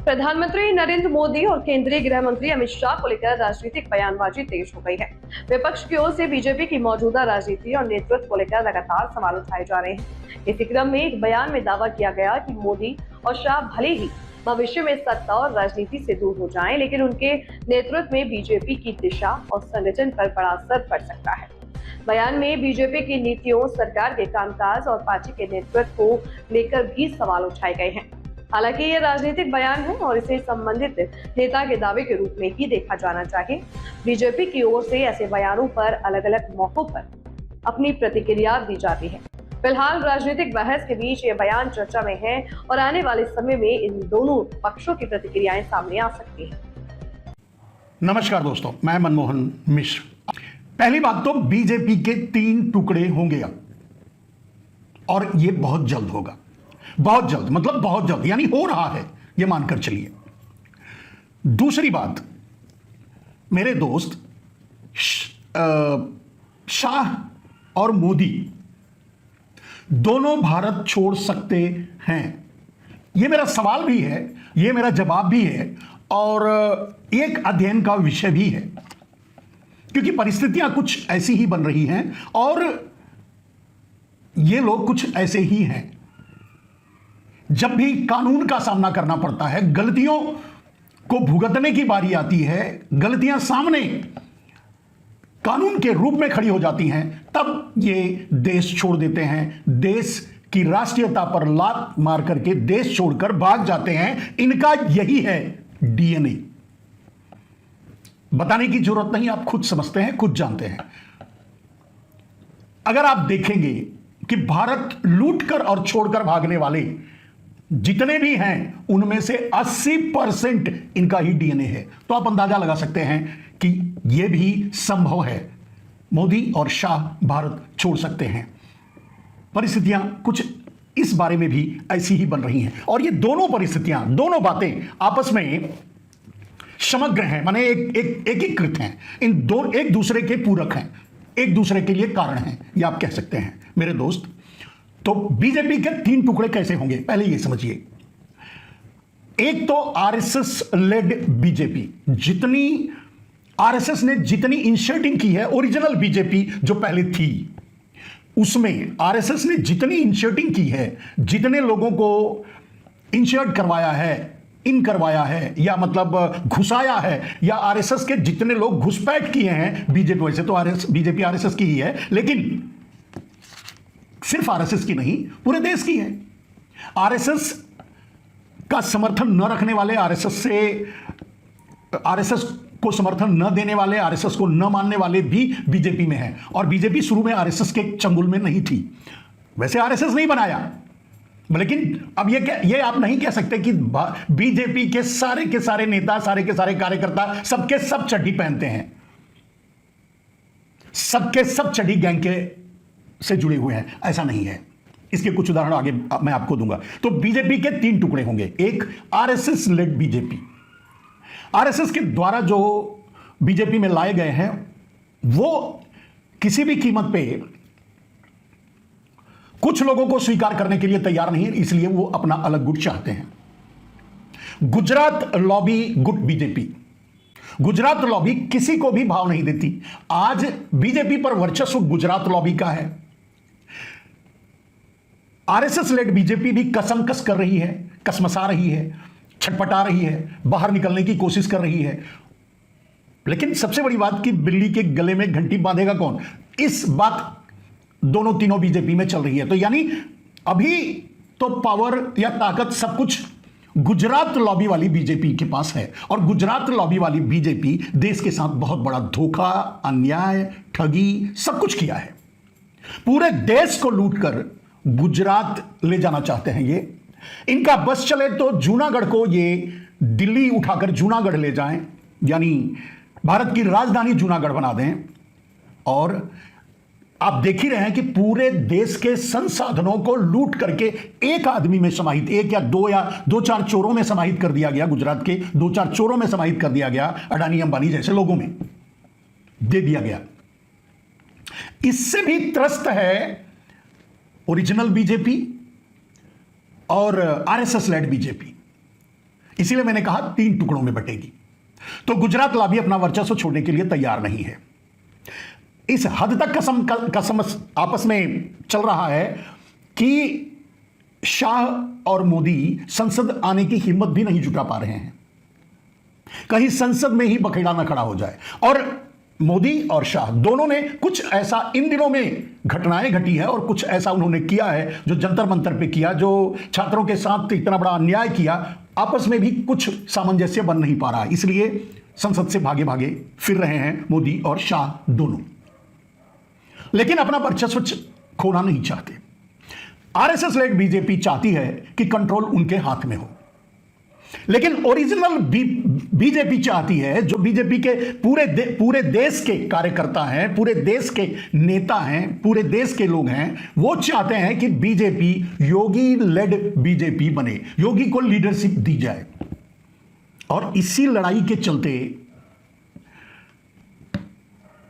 प्रधानमंत्री नरेंद्र मोदी और केंद्रीय गृह मंत्री अमित शाह को लेकर राजनीतिक बयानबाजी तेज हो गई है। विपक्ष की ओर से बीजेपी की मौजूदा राजनीति और नेतृत्व को लेकर लगातार सवाल उठाए जा रहे हैं। इसी क्रम में एक बयान में दावा किया गया कि मोदी और शाह भले ही भविष्य में सत्ता और राजनीति से दूर हो जाएं, लेकिन उनके नेतृत्व में बीजेपी की दिशा और संगठन पर बड़ा असर पड़ सकता है। बयान में बीजेपी की नीतियों, सरकार के कामकाज और पार्टी के नेतृत्व को लेकर भी सवाल उठाए गए हैं। हालांकि ये राजनीतिक बयान है और इसे संबंधित नेता के दावे के रूप में ही देखा जाना चाहिए। बीजेपी की ओर से ऐसे बयानों पर अलग अलग मौकों पर अपनी प्रतिक्रिया दी जाती है। फिलहाल राजनीतिक बहस के बीच ये बयान चर्चा में है और आने वाले समय में इन दोनों पक्षों की प्रतिक्रियाएं सामने आ सकती हैं। नमस्कार दोस्तों, मैं मनमोहन मिश्र। पहली बात तो बीजेपी के 3 टुकड़े होंगे अब, और ये बहुत जल्द होगा। बहुत जल्द मतलब बहुत जल्द, यानी हो रहा है, ये मानकर चलिए। दूसरी बात, मेरे दोस्त शाह और मोदी दोनों भारत छोड़ सकते हैं। ये मेरा सवाल भी है, ये मेरा जवाब भी है, और एक अध्ययन का विषय भी है, क्योंकि परिस्थितियां कुछ ऐसी ही बन रही हैं और ये लोग कुछ ऐसे ही हैं। जब भी कानून का सामना करना पड़ता है, गलतियों को भुगतने की बारी आती है, गलतियां सामने कानून के रूप में खड़ी हो जाती हैं, तब ये देश छोड़ देते हैं। देश की राष्ट्रीयता पर लात मार करके देश छोड़कर भाग जाते हैं। इनका यही है डीएनए। बताने की जरूरत नहीं, आप खुद समझते हैं, खुद जानते हैं। अगर आप देखेंगे कि भारत लूटकर और छोड़कर भागने वाले जितने भी हैं, उनमें से 80% इनका ही डीएनए है, तो आप अंदाजा लगा सकते हैं कि यह भी संभव है। मोदी और शाह भारत छोड़ सकते हैं। परिस्थितियां कुछ इस बारे में भी ऐसी ही बन रही हैं, और ये दोनों परिस्थितियां, दोनों बातें आपस में समग्र हैं, माने एकीकृत हैं। इन दो एक दूसरे के पूरक हैं, एक दूसरे के लिए कारण हैं, ये आप कह सकते हैं मेरे दोस्त। तो बीजेपी के 3 टुकड़े कैसे होंगे, पहले ये समझिए। एक तो आरएसएस लेड बीजेपी, जितनी आरएसएस ने जितनी इंसर्टिंग की है, ओरिजिनल बीजेपी जो पहले थी, उसमें आरएसएस ने जितनी इंसर्टिंग की है, जितने लोगों को इंसर्ट करवाया है, इन करवाया है, या मतलब घुसाया है, या आरएसएस के जितने लोग घुसपैठ किए हैं बीजेपी, वैसे तो बीजेपी आरएसएस की ही है, लेकिन सिर्फ आरएसएस की नहीं, पूरे देश की है। आरएसएस का समर्थन न रखने वाले, आरएसएस को समर्थन न देने वाले, आरएसएस को न मानने वाले भी बीजेपी में हैं। और बीजेपी शुरू में आरएसएस के चंगुल में नहीं थी, वैसे आरएसएस नहीं बनाया, लेकिन अब ये आप नहीं कह सकते कि बीजेपी के सारे नेता, सारे के सारे कार्यकर्ता सबके सब चड्डी पहनते हैं, सबके सब चड्डी गैंग के से जुड़े हुए हैं, ऐसा नहीं है। इसके कुछ उदाहरण आगे मैं आपको दूंगा। तो बीजेपी के 3 टुकड़े होंगे। एक आरएसएस लेड बीजेपी, आरएसएस के द्वारा जो बीजेपी में लाए गए हैं, वो किसी भी कीमत पे कुछ लोगों को स्वीकार करने के लिए तैयार नहीं है, इसलिए वो अपना अलग गुट चाहते हैं। गुजरात लॉबी गुट बीजेपी, गुजरात लॉबी किसी को भी भाव नहीं देती। आज बीजेपी पर वर्चस्व गुजरात लॉबी का है। आरएसएस लेड बीजेपी भी कसमकस कर रही है, कसमसा रही है, छटपटा रही है, बाहर निकलने की कोशिश कर रही है। लेकिन सबसे बड़ी बात कि बिल्ली के गले में घंटी बांधेगा कौन, इस बात दोनों तीनों बीजेपी में चल रही है। तो यानी अभी तो पावर या ताकत सब कुछ गुजरात लॉबी वाली बीजेपी के पास है, और गुजरात लॉबी वाली बीजेपी देश के साथ बहुत बड़ा धोखा, अन्याय, ठगी सब कुछ किया है। पूरे देश को लूटकर गुजरात ले जाना चाहते हैं ये। इनका बस चले तो जूनागढ़ को ये दिल्ली उठाकर जूनागढ़ ले जाएं, यानी भारत की राजधानी जूनागढ़ बना दें। और आप देख ही रहे हैं कि पूरे देश के संसाधनों को लूट करके एक आदमी में समाहित, एक या दो चार चोरों में समाहित कर दिया गया, गुजरात के 2-4 चोरों में समाहित कर दिया गया, अडानी अंबानी जैसे लोगों में दे दिया गया। इससे भी त्रस्त है ओरिजिनल बीजेपी और आरएसएस लेड बीजेपी। इसीलिए मैंने कहा 3 टुकड़ों में बटेगी। तो गुजरात लॉबी अपना वर्चस्व छोड़ने के लिए तैयार नहीं है। इस हद तक कसम आपस में चल रहा है कि शाह और मोदी संसद आने की हिम्मत भी नहीं जुटा पा रहे हैं। कहीं संसद में ही बखेड़ा ना खड़ा हो जाए। और मोदी और शाह दोनों ने कुछ ऐसा इन दिनों में घटनाएं घटी है और कुछ ऐसा उन्होंने किया है जो जंतर मंतर पे किया, जो छात्रों के साथ इतना बड़ा अन्याय किया, आपस में भी कुछ सामंजस्य बन नहीं पा रहा। इसलिए संसद से भागे भागे फिर रहे हैं मोदी और शाह दोनों, लेकिन अपना वर्चस्व खोना नहीं चाहते। आरएसएस लेड बीजेपी चाहती है कि कंट्रोल उनके हाथ में हो, लेकिन ओरिजिनल बीजेपी चाहती है, जो बीजेपी के पूरे देश के कार्यकर्ता हैं, पूरे देश के नेता हैं, पूरे देश के लोग हैं, वो चाहते हैं कि बीजेपी योगी लेड बीजेपी बने, योगी को लीडरशिप दी जाए। और इसी लड़ाई के चलते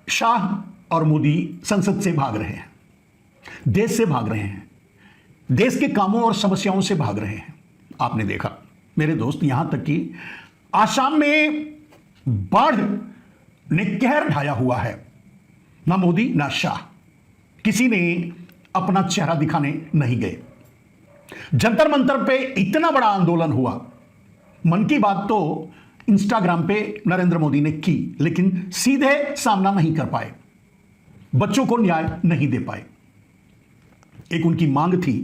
शाह और मोदी संसद से भाग रहे हैं, देश से भाग रहे हैं, देश के कामों और समस्याओं से भाग रहे हैं। आपने देखा मेरे दोस्त, यहां तक कि आसाम में बाढ़ ने कहर ढाया हुआ है। ना मोदी ना शाह किसी ने अपना चेहरा दिखाने नहीं गए। जंतर मंतर पे इतना बड़ा आंदोलन हुआ। मन की बात तो इंस्टाग्राम पे नरेंद्र मोदी ने की, लेकिन सीधे सामना नहीं कर पाए, बच्चों को न्याय नहीं दे पाए। एक उनकी मांग थी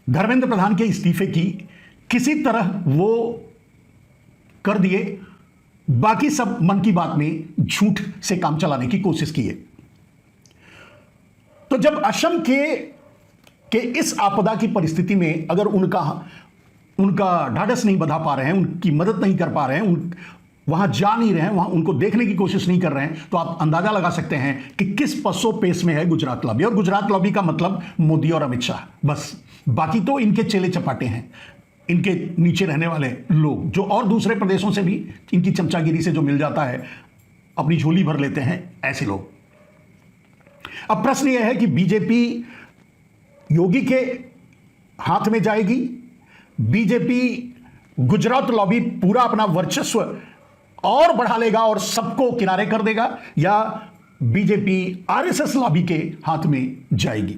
धर्मेंद्र प्रधान के इस्तीफे की, किसी तरह वो कर दिए, बाकी सब मन की बात में झूठ से काम चलाने की कोशिश की है। तो जब असम के इस आपदा की परिस्थिति में अगर उनका ढाढ़स नहीं बंधा पा रहे हैं, उनकी मदद नहीं कर पा रहे हैं, वहां जा नहीं रहे हैं, वहां उनको देखने की कोशिश नहीं कर रहे हैं, तो आप अंदाजा लगा सकते हैं कि किस पसो पेश में है गुजरात लॉबी। और गुजरात लॉबी का मतलब मोदी और अमित शाह, बस। बाकी तो इनके चेले चपाटे हैं, इनके नीचे रहने वाले लोग, जो और दूसरे प्रदेशों से भी इनकी चमचागिरी से जो मिल जाता है अपनी झोली भर लेते हैं, ऐसे लोग। अब प्रश्न यह है कि बीजेपी योगी के हाथ में जाएगी, बीजेपी गुजरात लॉबी पूरा अपना वर्चस्व और बढ़ा लेगा और सबको किनारे कर देगा, या बीजेपी आरएसएस लॉबी के हाथ में जाएगी।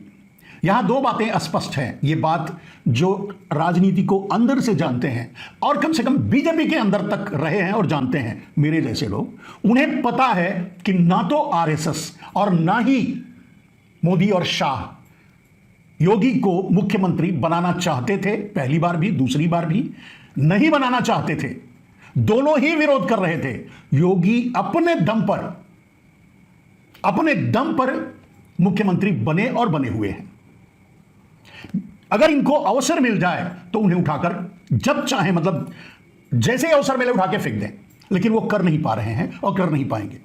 यहां दो बातें स्पष्ट हैं। ये बात जो राजनीति को अंदर से जानते हैं और कम से कम बीजेपी के अंदर तक रहे हैं और जानते हैं, मेरे जैसे लोग, उन्हें पता है कि ना तो आरएसएस और ना ही मोदी और शाह योगी को मुख्यमंत्री बनाना चाहते थे। पहली बार भी, दूसरी बार भी नहीं बनाना चाहते थे, दोनों ही विरोध कर रहे थे। योगी अपने दम पर मुख्यमंत्री बने और बने हुए हैं। अगर इनको अवसर मिल जाए तो उन्हें उठाकर जब चाहे, मतलब जैसे अवसर मिले उठा के फेंक दें, लेकिन वो कर नहीं पा रहे हैं और कर नहीं पाएंगे।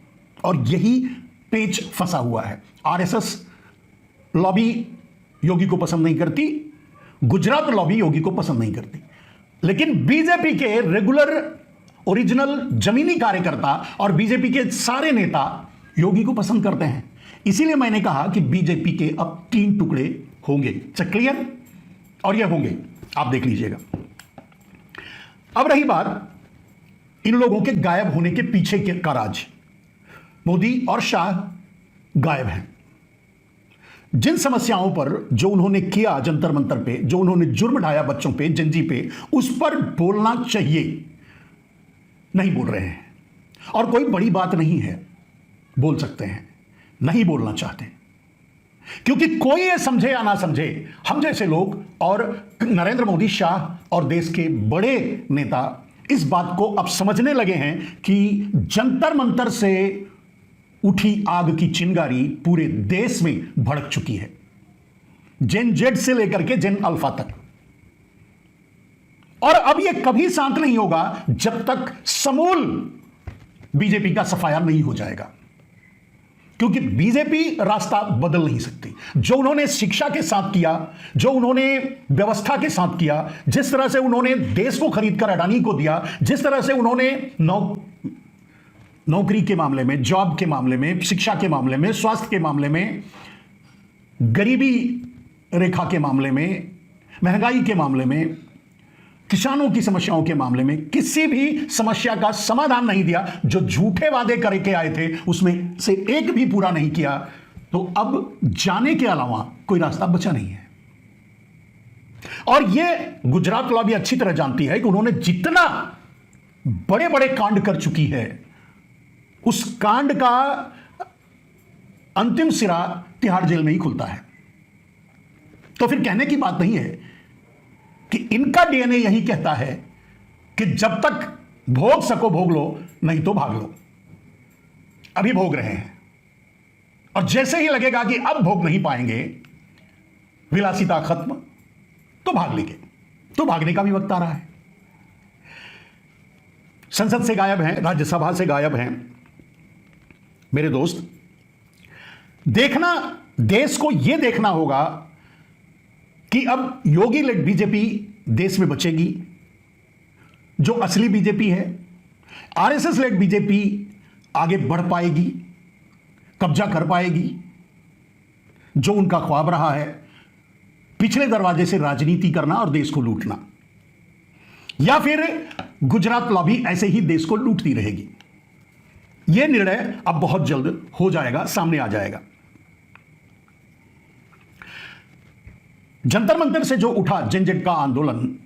और यही पेच फंसा हुआ है। आरएसएस लॉबी योगी को पसंद नहीं करती, गुजरात लॉबी योगी को पसंद नहीं करती, लेकिन बीजेपी के रेगुलर ओरिजिनल जमीनी कार्यकर्ता और बीजेपी के सारे नेता योगी को पसंद करते हैं। इसीलिए मैंने कहा कि बीजेपी के अब 3 टुकड़े होंगे। क्लियर? और ये होंगे, आप देख लीजिएगा। अब रही बात इन लोगों के गायब होने के पीछे का राज। मोदी और शाह गायब हैं। जिन समस्याओं पर जो उन्होंने किया जंतर मंतर पे, जो उन्होंने जुर्म ढाया बच्चों पे, जनजी पे, उस पर बोलना चाहिए, नहीं बोल रहे हैं। और कोई बड़ी बात नहीं है, बोल सकते हैं, नहीं बोलना चाहते, क्योंकि कोई ये समझे या ना समझे, हम जैसे लोग और नरेंद्र मोदी, शाह और देश के बड़े नेता इस बात को अब समझने लगे हैं कि जंतर मंतर से उठी आग की चिंगारी पूरे देश में भड़क चुकी है, जेन जेड से लेकर के जेन अल्फा तक। और अब यह कभी शांत नहीं होगा जब तक समूल बीजेपी का सफाया नहीं हो जाएगा, क्योंकि बीजेपी रास्ता बदल नहीं सकती। जो उन्होंने शिक्षा के साथ किया, जो उन्होंने व्यवस्था के साथ किया, जिस तरह से उन्होंने देश को खरीदकर अडानी को दिया, जिस तरह से उन्होंने नौकरी के मामले में, जॉब के मामले में, शिक्षा के मामले में, स्वास्थ्य के मामले में, गरीबी रेखा के मामले में, महंगाई के मामले में, किसानों की समस्याओं के मामले में किसी भी समस्या का समाधान नहीं दिया। जो झूठे वादे करके आए थे उसमें से एक भी पूरा नहीं किया। तो अब जाने के अलावा कोई रास्ता बचा नहीं है। और यह गुजरात लॉबी अच्छी तरह जानती है कि उन्होंने जितना बड़े बड़े कांड कर चुकी है, उस कांड का अंतिम सिरा तिहाड़ जेल में ही खुलता है। तो फिर कहने की बात नहीं है कि इनका डीएनए यही कहता है कि जब तक भोग सको भोग लो, नहीं तो भाग लो। अभी भोग रहे हैं और जैसे ही लगेगा कि अब भोग नहीं पाएंगे, विलासिता खत्म, तो भाग लेंगे। तो भागने का भी वक्त आ रहा है। संसद से गायब हैं, राज्यसभा से गायब हैं। मेरे दोस्त, देखना, देश को यह देखना होगा कि अब योगी लेड बीजेपी देश में बचेगी, जो असली बीजेपी है। आरएसएस लेड बीजेपी आगे बढ़ पाएगी, कब्जा कर पाएगी, जो उनका ख्वाब रहा है, पिछले दरवाजे से राजनीति करना और देश को लूटना। या फिर गुजरात लॉबी ऐसे ही देश को लूटती रहेगी। यह निर्णय अब बहुत जल्द हो जाएगा, सामने आ जाएगा। जंतर मंतर से जो उठा जनजट का आंदोलन,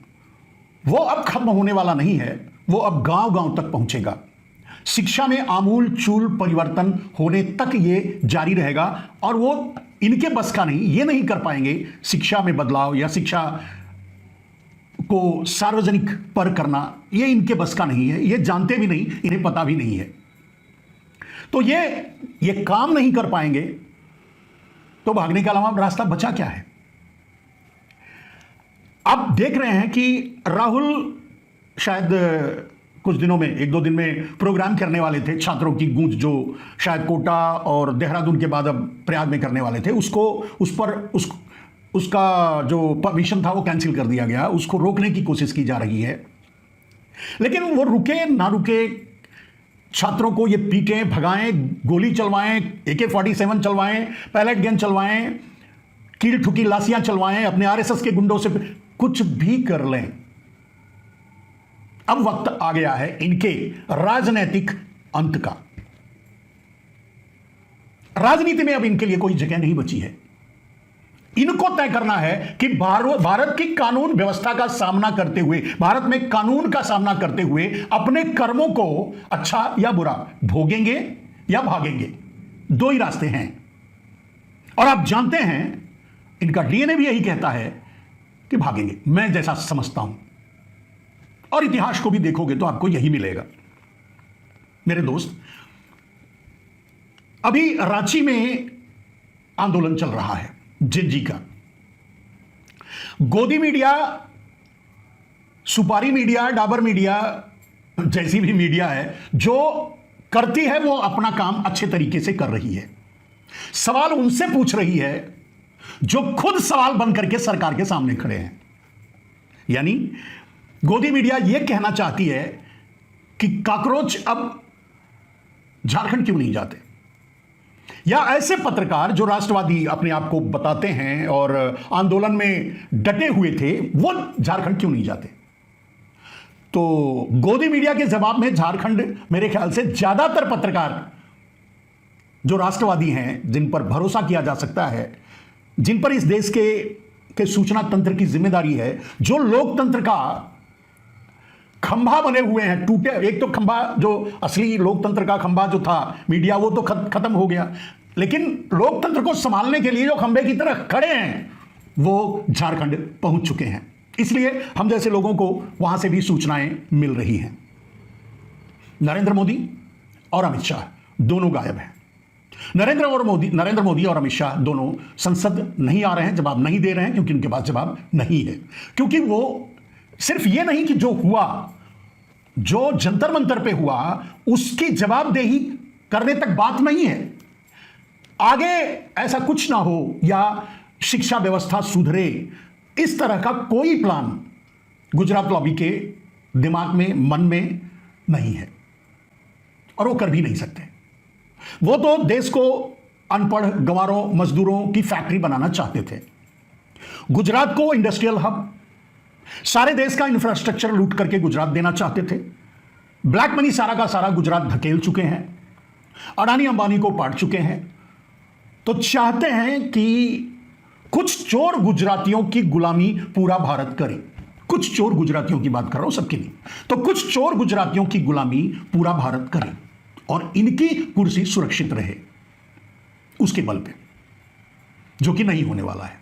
वो अब खत्म होने वाला नहीं है। वो अब गांव गांव तक पहुंचेगा। शिक्षा में आमूल चूल परिवर्तन होने तक ये जारी रहेगा। और वो इनके बस का नहीं, ये नहीं कर पाएंगे शिक्षा में बदलाव या शिक्षा को सार्वजनिक पर करना। ये इनके बस का नहीं है, ये जानते भी नहीं, इन्हें पता भी नहीं है। तो ये काम नहीं कर पाएंगे, तो भागने के अलावा रास्ता बचा क्या है? आप देख रहे हैं कि राहुल शायद कुछ दिनों में, एक दो दिन में प्रोग्राम करने वाले थे। छात्रों की गूंज जो शायद कोटा और देहरादून के बाद अब प्रयाग में करने वाले थे, उसका जो परमिशन था वो कैंसिल कर दिया गया। उसको रोकने की कोशिश की जा रही है। लेकिन वो रुके ना रुके, छात्रों को ये पीटें, भगाएं, गोली चलवाएं, AK-47 चलवाएं, पैलेट गन चलवाएं, कील ठुकी लाशियां चलवाएं, अपने आरएसएस के गुंडों से कुछ भी कर लें। अब वक्त आ गया है इनके राजनीतिक अंत का। राजनीति में अब इनके लिए कोई जगह नहीं बची है। इनको तय करना है कि भारत की कानून व्यवस्था का सामना करते हुए, भारत में कानून का सामना करते हुए अपने कर्मों को अच्छा या बुरा भोगेंगे या भागेंगे। दो ही रास्ते हैं। और आप जानते हैं इनका डीएनए भी यही कहता है कि भागेंगे, मैं जैसा समझता हूं। और इतिहास को भी देखोगे तो आपको यही मिलेगा। मेरे दोस्त, अभी रांची में आंदोलन चल रहा है जेनजी का। गोदी मीडिया, सुपारी मीडिया, डाबर मीडिया जैसी भी मीडिया है जो करती है, वो अपना काम अच्छे तरीके से कर रही है। सवाल उनसे पूछ रही है जो खुद सवाल बन करके सरकार के सामने खड़े हैं। यानी गोदी मीडिया यह कहना चाहती है कि कॉकरोच अब झारखंड क्यों नहीं जाते, या ऐसे पत्रकार जो राष्ट्रवादी अपने आप को बताते हैं और आंदोलन में डटे हुए थे, वो झारखंड क्यों नहीं जाते। तो गोदी मीडिया के जवाब में झारखंड, मेरे ख्याल से ज्यादातर पत्रकार जो राष्ट्रवादी हैं, जिन पर भरोसा किया जा सकता है, जिन पर इस देश के सूचना तंत्र की जिम्मेदारी है, जो लोकतंत्र का खंभा बने हुए हैं, टूटे। एक तो खंभा, जो असली लोकतंत्र का खंभा जो था मीडिया, वो तो खत्म हो गया। लेकिन लोकतंत्र को संभालने के लिए जो खंभे की तरह खड़े हैं, वो झारखंड पहुंच चुके हैं। इसलिए हम जैसे लोगों को वहां से भी सूचनाएं मिल रही हैं। नरेंद्र मोदी और अमित शाह दोनों गायब हैं। नरेंद्र मोदी और अमित शाह दोनों संसद नहीं आ रहे हैं, जवाब नहीं दे रहे हैं, क्योंकि उनके पास जवाब नहीं है। क्योंकि वो सिर्फ ये नहीं कि जो हुआ, जो जंतर मंतर पे हुआ, उसकी जवाबदेही करने तक बात नहीं है। आगे ऐसा कुछ ना हो या शिक्षा व्यवस्था सुधरे, इस तरह का कोई प्लान गुजरात लॉबी के दिमाग में, मन में नहीं है, और वो कर भी नहीं सकते। वो तो देश को अनपढ़ गंवारों, मजदूरों की फैक्ट्री बनाना चाहते थे। गुजरात को इंडस्ट्रियल हब, सारे देश का इंफ्रास्ट्रक्चर लूट करके गुजरात देना चाहते थे। ब्लैक मनी सारा का सारा गुजरात धकेल चुके हैं, अडानी अंबानी को पाट चुके हैं। तो चाहते हैं कि कुछ चोर गुजरातियों की गुलामी पूरा भारत करे। कुछ चोर गुजरातियों की बात कर रहा हूं, सबकी नहीं। तो कुछ चोर गुजरातियों की गुलामी पूरा भारत करे और इनकी कुर्सी सुरक्षित रहे उसके बल पे, जो कि नहीं होने वाला है,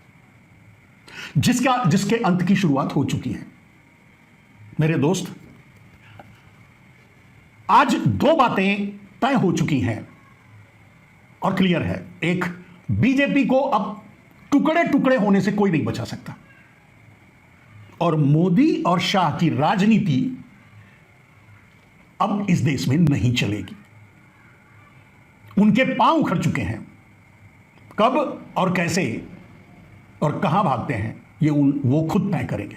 जिसके अंत की शुरुआत हो चुकी है। मेरे दोस्त, आज दो बातें तय हो चुकी हैं और क्लियर है। एक, बीजेपी को अब टुकड़े टुकड़े होने से कोई नहीं बचा सकता और मोदी और शाह की राजनीति अब इस देश में नहीं चलेगी। उनके पांव उखड़ चुके हैं। कब और कैसे और कहां भागते हैं, ये वो खुद तय करेंगे।